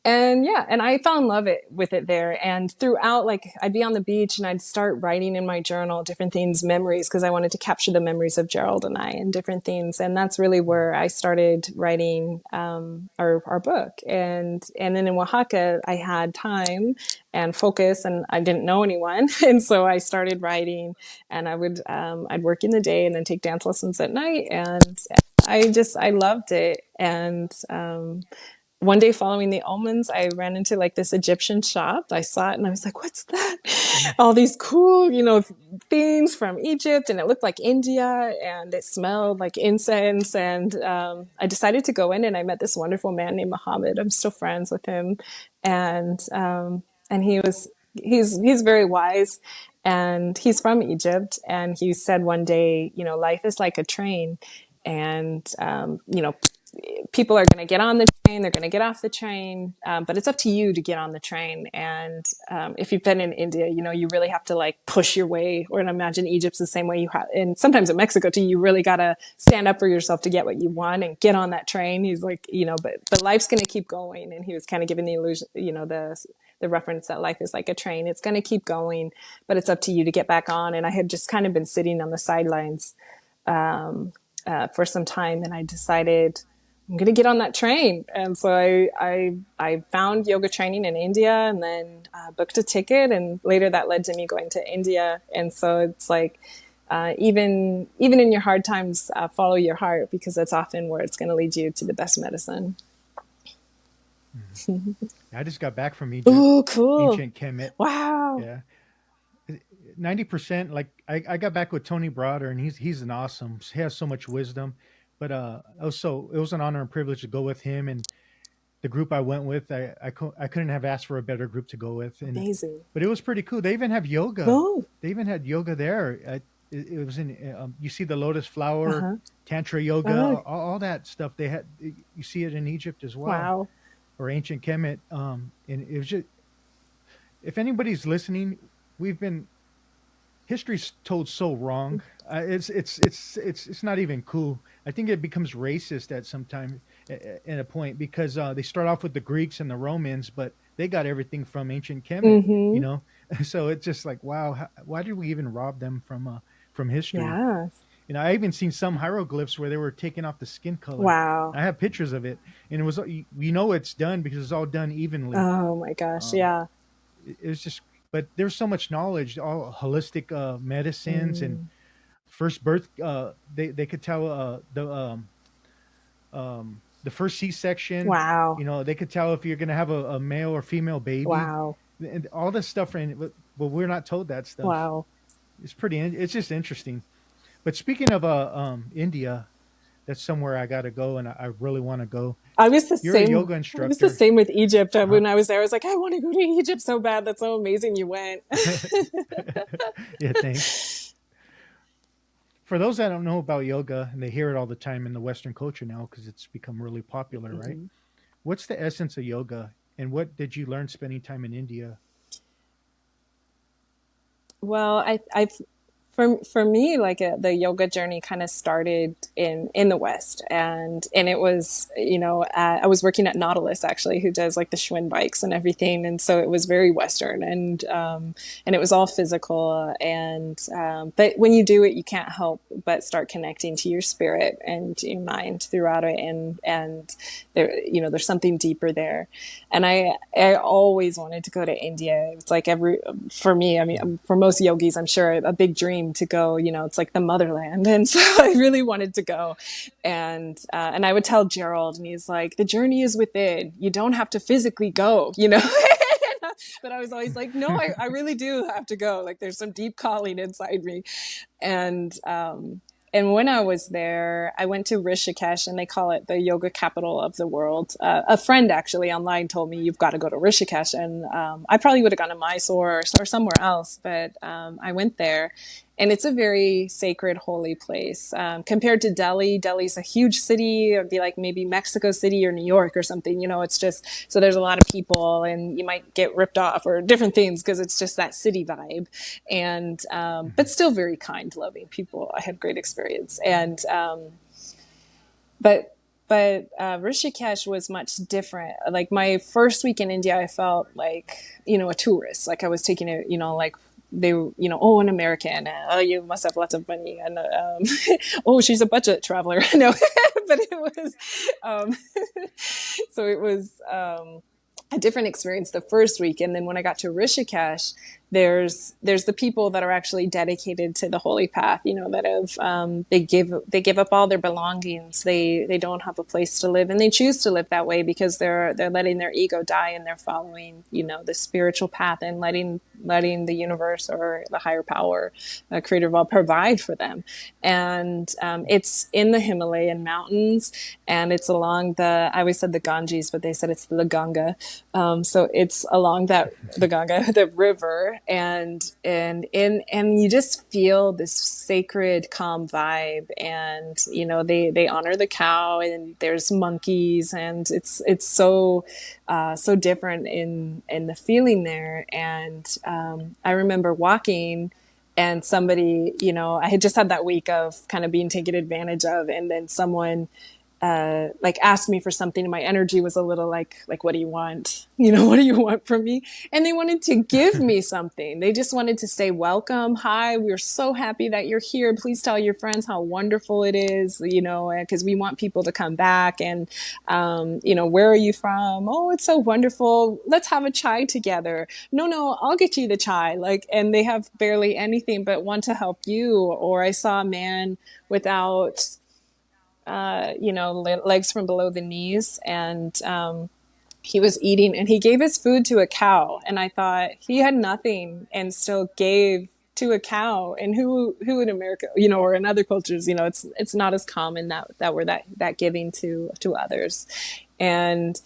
And yeah, and I fell in love with it there. And throughout, like, I'd be on the beach and I'd start writing in my journal different things, memories, because I wanted to capture the memories of Gerald and I and different things. And that's really where I started writing our book. And then in Oaxaca, I had time and focus, and I didn't know anyone, and so I started writing. And I'd work in the day and then take dance lessons at night, and I loved it. And one day following the almonds, I ran into like this Egyptian shop. I saw it and I was like, what's that? Mm. All these cool, things from Egypt, and it looked like India, and it smelled like incense. And I decided to go in, and I met this wonderful man named Muhammad. I'm still friends with him. And he's very wise, and he's from Egypt. And he said one day, life is like a train, and people are going to get on the train, they're going to get off the train, but it's up to you to get on the train. And if you've been in India, you really have to like push your way, or I imagine Egypt's the same way. You have, and sometimes in Mexico too, you really got to stand up for yourself to get what you want and get on that train. He's like, but life's going to keep going. And he was kind of giving the illusion, the reference that life is like a train. It's going to keep going, but it's up to you to get back on. And I had just kind of been sitting on the sidelines for some time, and I decided I'm going to get on that train. And so I found yoga training in India, and then booked a ticket, and later that led to me going to India. And so it's like, even in your hard times, follow your heart, because that's often where it's going to lead you to the best medicine. I just got back from Egypt, Oh, cool. ancient Kemet. Wow. Yeah, 90%. Like I got back with Tony Broder, and he's an awesome. He has so much wisdom. But also, it was an honor and privilege to go with him and the group I went with. I couldn't have asked for a better group to go with, and Amazing. but it was pretty cool. They even have yoga. Oh, They even had yoga there. It was in you see the lotus flower, uh-huh. tantra yoga, Oh, all that stuff. They had you see it in Egypt as well, wow. or ancient Kemet. And it was just, if anybody's listening, we've been history's told so wrong. It's not even cool. I think it becomes racist at some time, at a point, because they start off with the Greeks and the Romans, but they got everything from ancient Kemet, you Mm-hmm. know. So it's just like, wow, why did we even rob them from history? Yeah. I even seen some hieroglyphs where they were taking off the skin color. Wow. I have pictures of it, and it was, we know it's done because it's all done evenly. Oh my gosh. Um, Yeah. it was just, but there's so much knowledge, all holistic medicines and Mm. first birth. They could tell the first C-section. Wow. They could tell if you're going to have a male or female baby, Wow. and all this stuff. But we're not told that stuff. Wow. It's just interesting. But speaking of India, that's somewhere I got to go, and I really want to go. I was the You're a same. yoga I was the instructor. same with Egypt. Uh-huh. When I was there, I was like, I want to go to Egypt so bad. That's so amazing you went. Yeah, thanks. For those that don't know about yoga, and they hear it all the time in the Western culture now because it's become really popular, right? Mhm. What's the essence of yoga, and what did you learn spending time in India? Well, for me, like the yoga journey kind of started in the West, and it was, I was working at Nautilus actually, who does like the Schwinn bikes and everything, and so it was very Western, and it was all physical, and but when you do it, you can't help but start connecting to your spirit and your mind throughout it, and there's something deeper there. And I always wanted to go to India. It's like for me, I mean, for most yogis, I'm sure a big dream to go. It's like the motherland, and so I really wanted to go. And I would tell Gerald, and he's like, "The journey is within. You don't have to physically go." But I was always like, "No, I really do have to go. Like, there's some deep calling inside me." And when I was there, I went to Rishikesh, and they call it the yoga capital of the world. A friend actually online told me, you've got to go to Rishikesh. And I probably would have gone to Mysore or somewhere else, but I went there. And it's a very sacred, holy place. Compared to Delhi, Delhi's a huge city. It'd be like maybe Mexico City or New York or something. It's just, so there's a lot of people, and you might get ripped off or different things because it's just that city vibe. And but still very kind, loving people. I had great experience. And but but Rishikesh was much different. Like my first week in India, I felt like, a tourist. Like I was taking it, like they, oh, an American. Oh, you must have lots of money. And oh, she's a budget traveler. No, but it was, um, so it was a different experience the first week. And then when I got to Rishikesh, there's the people that are actually dedicated to the holy path, that have they give up all their belongings. They don't have a place to live, and they choose to live that way because they're letting their ego die, and they're following the spiritual path, and letting the universe or the higher power, creator of all, provide for them. And it's in the Himalayan mountains, and it's along I always said the Ganges, but they said it's the Ganga. So it's along the Ganga, the river, and you just feel this sacred, calm vibe. And they honor the cow, and there's monkeys, and it's so different in the feeling there. And I remember walking. And somebody, I had just had that week of kind of being taken advantage of, and then someone like asked me for something, and my energy was a little like, what do you want? What do you want from me? And they wanted to give me something. They just wanted to say, welcome. Hi, we're so happy that you're here. Please tell your friends how wonderful it is, because we want people to come back. And, where are you from? Oh, it's so wonderful. Let's have a chai together. No, I'll get you the chai. And they have barely anything but want to help you. Or I saw a man without legs from below the knees, and he was eating, and he gave his food to a cow. And I thought, he had nothing and still gave to a cow. And who in America, or in other cultures, it's not as common that we're that giving to others. And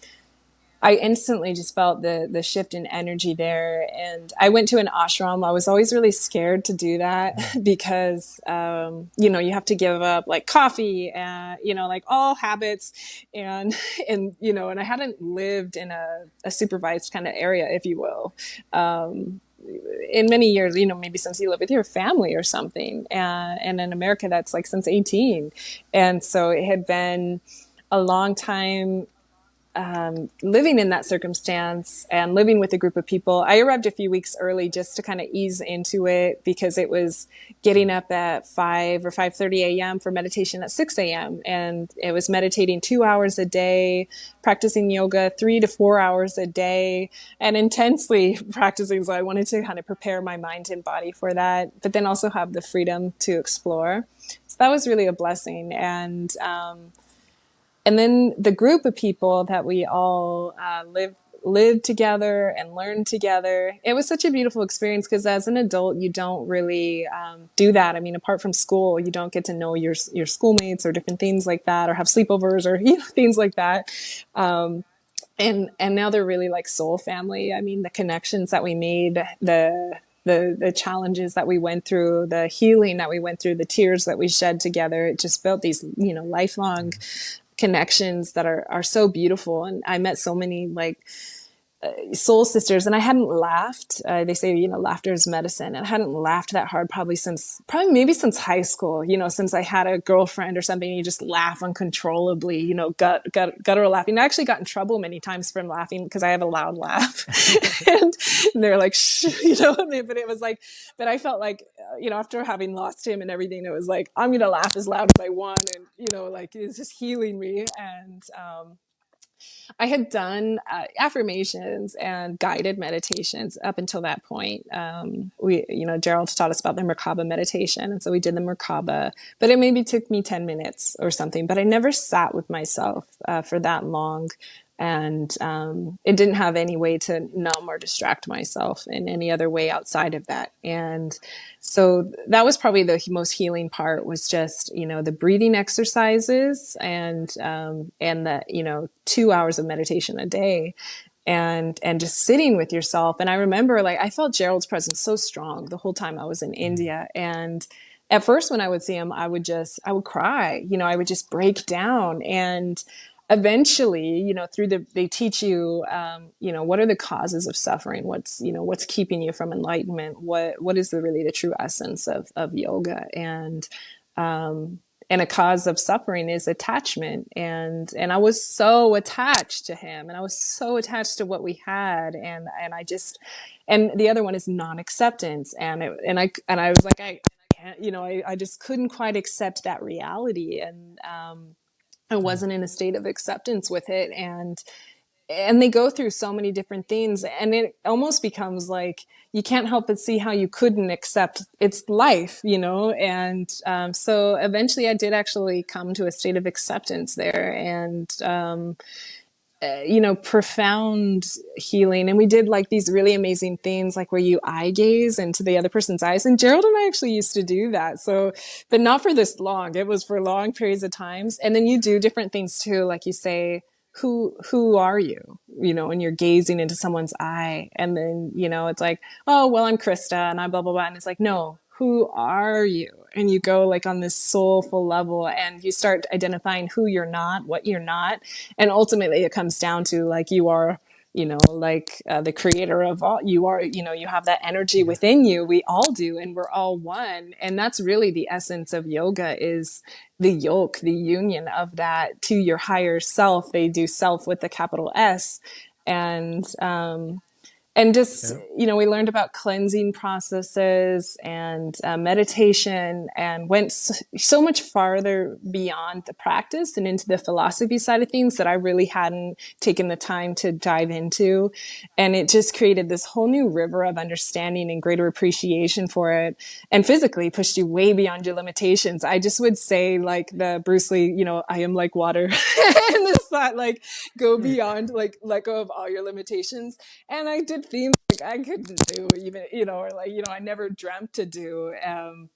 I instantly just felt the shift in energy there. And I went to an ashram. I was always really scared to do that because, you have to give up like coffee and, like all habits. And, and I hadn't lived in a supervised kind of area, if you will, in many years, maybe since you live with your family or something. And in America, that's like since 18. And so it had been a long time living in that circumstance and living with a group of people. I arrived a few weeks early just to kind of ease into it, because it was getting up at 5 or 5:30 a.m. for meditation at 6 a.m. And it was meditating 2 hours a day, practicing yoga 3 to 4 hours a day, and intensely practicing. So I wanted to kind of prepare my mind and body for that, but then also have the freedom to explore. So that was really a blessing. And then the group of people that we all lived together and learned together. It was such a beautiful experience, because as an adult, you don't really do that. I mean, apart from school, you don't get to know your schoolmates or different things like that, or have sleepovers or things like that. And now they're really like soul family. I mean, the connections that we made, the challenges that we went through, the healing that we went through, the tears that we shed together, it just built these, lifelong connections that are so beautiful. And I met so many like soul sisters, and I hadn't laughed. They say, laughter is medicine. And I hadn't laughed that hard probably maybe since high school, since I had a girlfriend or something. You just laugh uncontrollably, guttural laughing. I actually got in trouble many times from laughing because I have a loud laugh. and they're like, shh, but it was like, but I felt like, after having lost him and everything, it was like, I'm going to laugh as loud as I want. And, like it's just healing me. And, I had done affirmations and guided meditations up until that point. Gerald taught us about the Merkaba meditation. And so we did the Merkaba, but it maybe took me 10 minutes or something, but I never sat with myself for that long. And it didn't have any way to numb or distract myself in any other way outside of that. And so that was probably the most healing part, was just, the breathing exercises and the, 2 hours of meditation a day, and just sitting with yourself. And I remember I felt Gerald's presence so strong the whole time I was in India. And at first when I would see him, I would cry, I would just break down. And eventually, they teach you, what are the causes of suffering? What's keeping you from enlightenment? What is really the true essence of yoga? And and a cause of suffering is attachment. And I was so attached to him, and I was so attached to what we had. And I just, and the other one is non-acceptance. And I was like, I can't, I just couldn't quite accept that reality. And, I wasn't in a state of acceptance with it. And they go through so many different things, and it almost becomes like you can't help but see how you couldn't accept its life, and so eventually I did actually come to a state of acceptance there. And profound healing. And we did like these really amazing things, like where you eye gaze into the other person's eyes. And Gerald and I actually used to do that. So, but not for this long. It was for long periods of times. And then you do different things too. Like you say, who are you? And you're gazing into someone's eye. And then, it's like, oh, well, I'm Krista and I blah, blah, blah. And it's like, no, who are you? And you go like on this soulful level, and you start identifying who you're not, what you're not. And ultimately it comes down to like, you are, the creator of all. You are, you have that energy Yeah. within you. We all do. And we're all one. And that's really the essence of yoga, is the yoke, the union of that to your higher self. They do self with the capital S. And just, Yeah. we learned about cleansing processes and meditation, and went so much farther beyond the practice and into the philosophy side of things that I really hadn't taken the time to dive into. And it just created this whole new river of understanding and greater appreciation for it, and physically pushed you way beyond your limitations. I just would say, like the Bruce Lee, I am like water. And this thought, like, go beyond, like, let go of all your limitations. And I did themes like I couldn't do, even, or like, I never dreamt to do,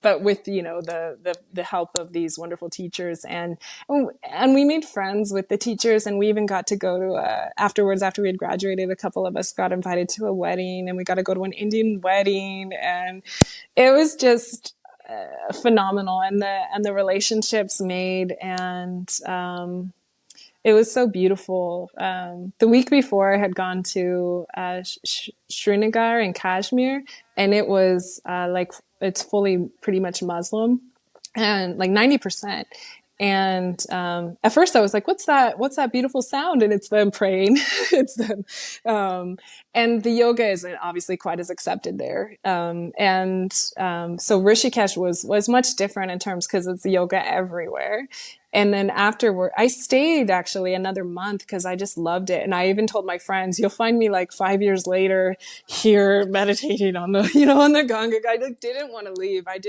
but with, the help of these wonderful teachers. And we made friends with the teachers, and we even got to go to, afterwards, after we had graduated, a couple of us got invited to a wedding, and we got to go to an Indian wedding, and it was just phenomenal. And the relationships made, and it was so beautiful. The week before, I had gone to Srinagar in Kashmir, and it was like, it's fully pretty much Muslim, and like 90%. And at first I was like, what's that beautiful sound? And it's them praying. It's them. And the yoga isn't obviously quite as accepted there. So Rishikesh was much different in terms, because it's yoga everywhere. And then afterward, I stayed actually another month because I just loved it. And I even told my friends, you'll find me like 5 years later here meditating on the, on the Ganga. I didn't want to leave. I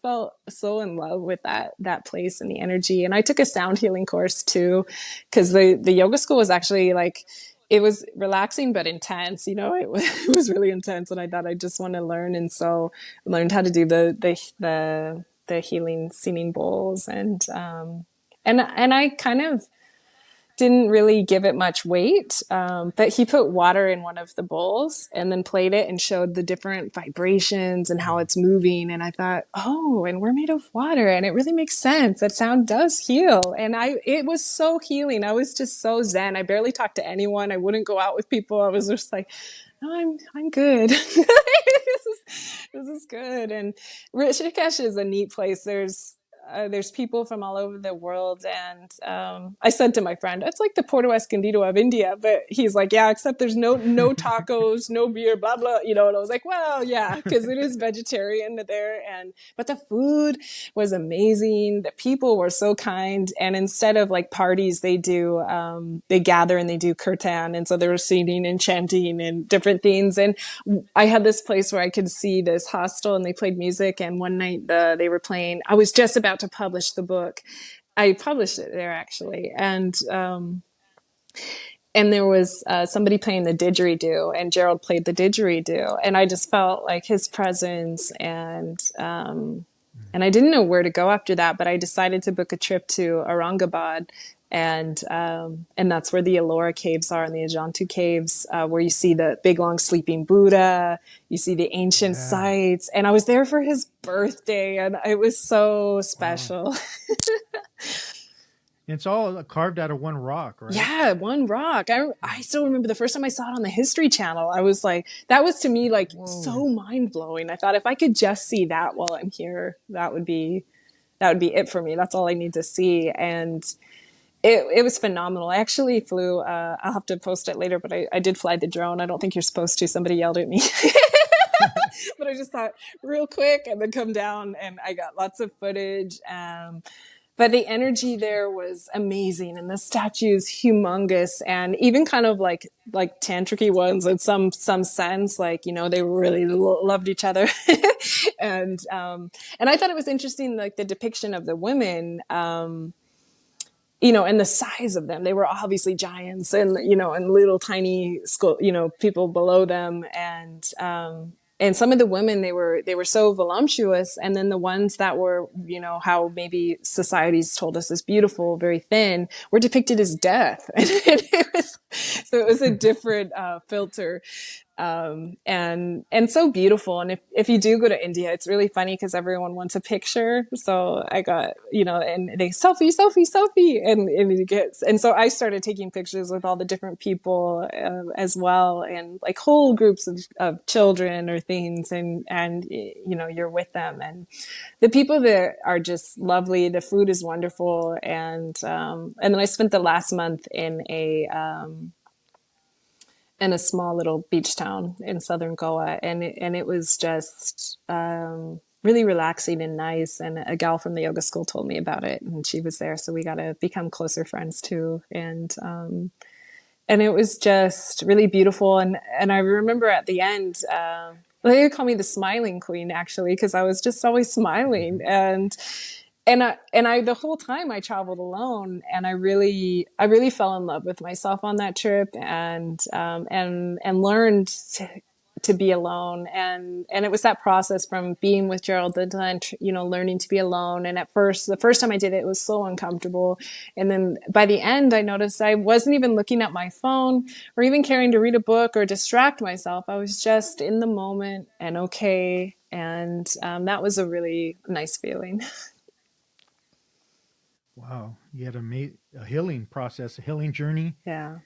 felt so in love with that place and the energy. And I took a sound healing course too, because the yoga school was actually like, it was relaxing but intense. It was really intense, and I thought I just want to learn. And so I learned how to do the healing singing bowls, and I kind of didn't really give it much weight, but he put water in one of the bowls and then played it and showed the different vibrations and how it's moving. And I thought, oh, and we're made of water, and it really makes sense. That sound does heal. And it was so healing. I was just so zen. I barely talked to anyone. I wouldn't go out with people. I was just like, no, I'm good. This is good. And Rishikesh is a neat place. There's people from all over the world. And I said to my friend, it's like the Porto Escondido of India. But he's like, yeah, except there's no tacos, no beer, blah, blah, And I was like, well, yeah, because it is vegetarian there. But the food was amazing. The people were so kind. And instead of like parties, they gather and they do kirtan. And so they were singing and chanting and different things. And I had this place where I could see this hostel, and they played music. And one night they were playing, I was just about to publish the book. I published it there actually. And there was somebody playing the didgeridoo, and Gerald played the didgeridoo. And I just felt like his presence, and I didn't know where to go after that, but I decided to book a trip to Aurangabad. And that's where the Ellora Caves are, and the Ajantu Caves, where you see the big, long sleeping Buddha, you see the ancient Yeah. sites. And I was there for his birthday, and it was so Wow. special. It's all carved out of one rock, right? Yeah, one rock. I still remember the first time I saw it on the History Channel. I was like, that was to me like Whoa. so mind blowing. I thought if I could just see that while I'm here, that would be that would be it for me. That's all I need to see. And it was phenomenal. I actually flew, I'll have to post it later, but I did fly the drone. I don't think you're supposed to. Somebody yelled at me. But I just thought real quick and then come down, and I got lots of footage. But the energy there was amazing, and the statues humongous, and even kind of like tantric ones in some sense, like, you know, they really loved each other. And I thought it was interesting, like the depiction of the women, you know, and the size of them. They were obviously giants, and, you know, and little tiny you know, people below them. And some of the women, they were so voluptuous. And then the ones that were, you know, how maybe society's told us is beautiful, very thin, were depicted as death. And so it was a different filter. And so beautiful. And if you do go to India, it's really funny because everyone wants a picture. So I got, you know, and they selfie, and it gets, and so I started taking pictures with all the different people as well, and like whole groups of children or things, and you know, you're with them, and the people there are just lovely. The food is wonderful, and then I spent the last month in a small little beach town in southern Goa, and it was just really relaxing and nice. And a gal from the yoga school told me about it, and she was there, so we got to become closer friends too. And it was just really beautiful. And I remember at the end, they call me the smiling queen, actually, because I was just always smiling. And I the whole time I traveled alone, and I really fell in love with myself on that trip, and learned to be alone. And it was that process from being with Gerald, then, you know, learning to be alone. And at first, the first time I did it, it was so uncomfortable. And then by the end, I noticed I wasn't even looking at my phone or even caring to read a book or distract myself. I was just in the moment and okay. And that was a really nice feeling. Wow, you had a healing process, a healing journey, Yeah.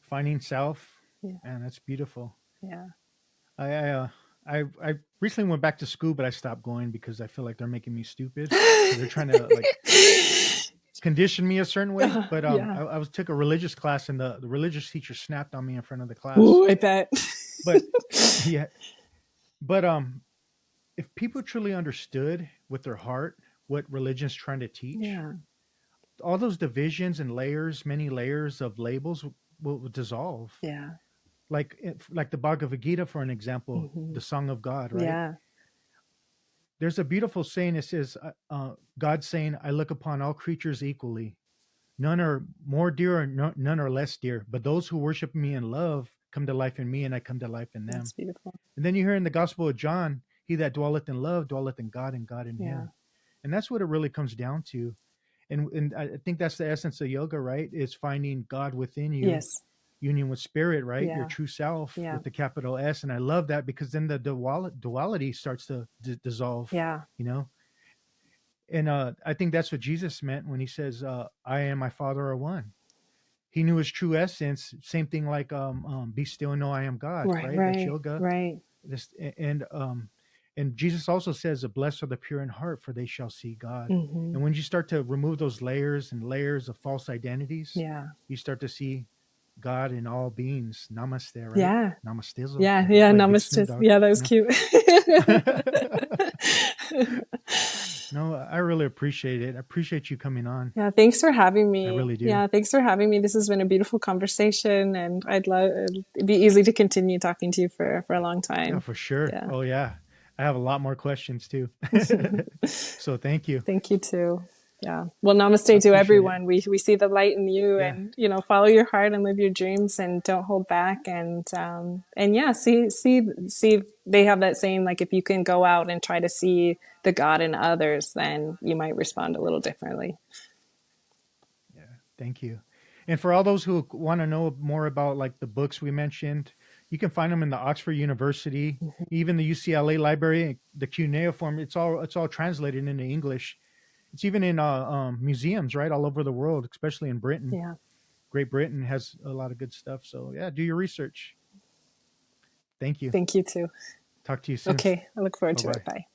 finding self, Yeah. and that's beautiful. Yeah. I I, uh, I recently went back to school, but I stopped going because I feel like they're making me stupid because they're trying to like condition me a certain way. But Yeah. I was took a religious class, and the religious teacher snapped on me in front of the class. Ooh, I bet. But yeah, but if people truly understood with their heart what religion's trying to teach, Yeah. all those divisions and layers, many layers of labels will dissolve. Yeah. Like the Bhagavad Gita, for an example, Hmm. the Song of God, right? Yeah. There's a beautiful saying that says, God saying, I look upon all creatures equally. None are more dear, or none are less dear, but those who worship me in love come to life in me, and I come to life in them. That's beautiful. And then you hear in the Gospel of John, he that dwelleth in love dwelleth in God, and God in Yeah. him. And that's what it really comes down to. And I think that's the essence of yoga, right? Is finding God within you, Yes. union with spirit, right? Your Yeah. true self Yeah. with the capital S. And I love that because then the duality starts to dissolve, Yeah. you know? And I think that's what Jesus meant when he says, I and my Father are one. He knew his true essence. Same thing like be still and know I am God, Right. right? That's Right. yoga. Right. This and Jesus also says, blessed are the pure in heart, for they shall see God. Hmm. And when you start to remove those layers and layers of false identities, Yeah. you start to see God in all beings. Namaste, right? Yeah. Namastizzle, Yeah. Yeah. like Big Snoop Namaste. Dogg, Yeah. That was you cute. know. No, I really appreciate it. I appreciate you coming on. Yeah. Thanks for having I me. really do. Yeah. Thanks for having me. This has been a beautiful conversation, and it'd be easy to continue talking to you for a long Yeah, time. for sure. Yeah. Oh yeah. I have a lot more questions too. So thank you. Thank you too. Yeah. Well, I namaste to appreciate it. everyone. We see the light in you, Yeah. and, you know, follow your heart and live your dreams, and don't hold back. And yeah, see, they have that saying, like, if you can go out and try to see the God in others, then you might respond a little differently. Yeah. Thank you. And for all those who want to know more about like the books we mentioned, you can find them in the Oxford University, even the UCLA library, the cuneiform. It's all translated into English. It's even in museums, right, all over the world, especially in Britain. Yeah. Great Britain has a lot of good stuff. So yeah, do your research. Thank you. Thank you too. Talk to you soon. Okay. I look forward Bye to it. bye. Bye.